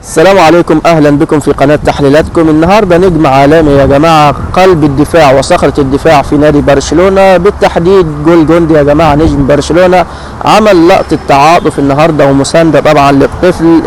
السلام عليكم، اهلا بكم في قناه تحليلاتكم. النهارده نجم عالمي يا جماعه، قلب الدفاع وصخره الدفاع في نادي برشلونه، بالتحديد جول جوندي يا جماعه نجم برشلونه. عمل لقطه تعاطف النهارده ومسانده طبعا للطفل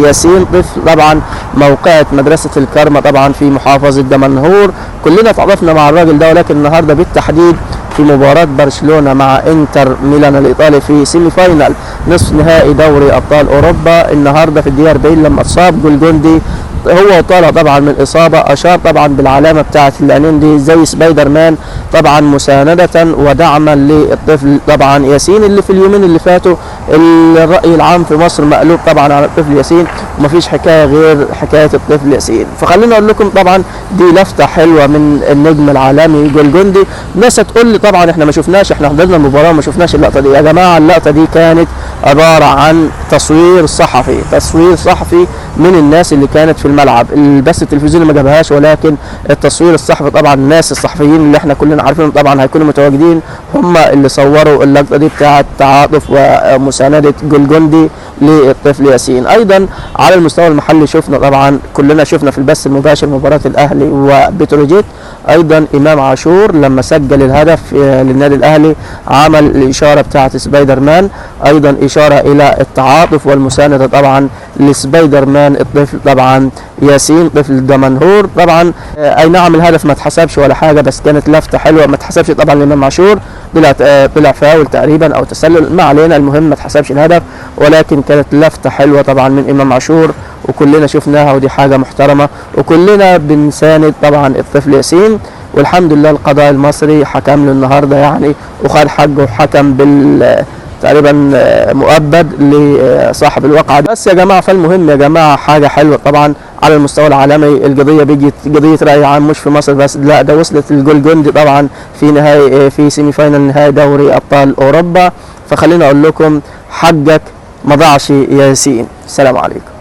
ياسين، طفل طبعا موقعة مدرسه الكرمه طبعا في محافظه دمنهور. كلنا تعاطفنا مع الراجل ده، ولكن النهارده بالتحديد في مباراة برشلونة مع انتر ميلان الايطالي في سيمي فاينال نصف نهائي دوري ابطال اوروبا، النهارده في الدقيقة 40 لما اتصاب جول جوندي، هو طالع طبعا من الاصابه، اشار طبعا بالعلامه بتاعه العينين دي زي سبايدر مان طبعا مسانده ودعما للطفل طبعا ياسين، اللي في اليومين اللي فاتوا الراي العام في مصر مقلوب طبعا على الطفل ياسين، ومفيش حكايه غير حكايه الطفل ياسين. فخلينا اقول لكم طبعا دي لفته حلوه من النجم العالمي جول جوندي. ناس تقول لي طبعا احنا ما شفناش، احنا حضرنا المباراه وما شفناش اللقطه دي. يا جماعه اللقطه دي كانت عباره عن تصوير صحفي من الناس اللي كانت في الملعب، البث التلفزيوني ما جابهاش، ولكن التصوير الصحفي طبعا الناس الصحفيين اللي احنا كلنا عارفينهم طبعا هيكونوا متواجدين، هم اللي صوروا اللقطه دي بتاعه تعاطف ومسانده جول جوندي للطفل ياسين. ايضا على المستوى المحلي شفنا طبعا كلنا شفنا في البث المباشر مباراه الاهلي وبتروجيت، ايضا امام عاشور لما سجل الهدف للنادي الاهلي عمل الاشاره بتاعه سبايدر مان، ايضا اشاره الى التعاطف والمسانده طبعا لسبايدر مان الطفل طبعا ياسين طفل دمنهور. طبعا اي نعم الهدف ما اتحسبش ولا حاجه، بس كانت لفته حلوه، ما اتحسبش طبعا لامام عاشور، طلع فاول تقريبا او تسلل، ما علينا، المهم ما اتحسبش الهدف، ولكن كانت لفته حلوه طبعا من امام عاشور وكلنا شفناها، ودي حاجه محترمه وكلنا بنساند طبعا الطفل ياسين. والحمد لله القضاء المصري حكم له النهارده يعني وخد حقه، وحكم بال تقريبا مؤبد لصاحب الواقعة. بس يا جماعة فالمهم يا جماعة حاجة حلوة طبعا على المستوى العالمي، القضية بقت قضية رأي عام مش في مصر بس، لا ده وصلت الجول جوندي طبعا في سيمي فاينال نهائي دوري أبطال أوروبا. فخلينا أقول لكم حقك ما ضاعش يا ياسين. السلام عليكم.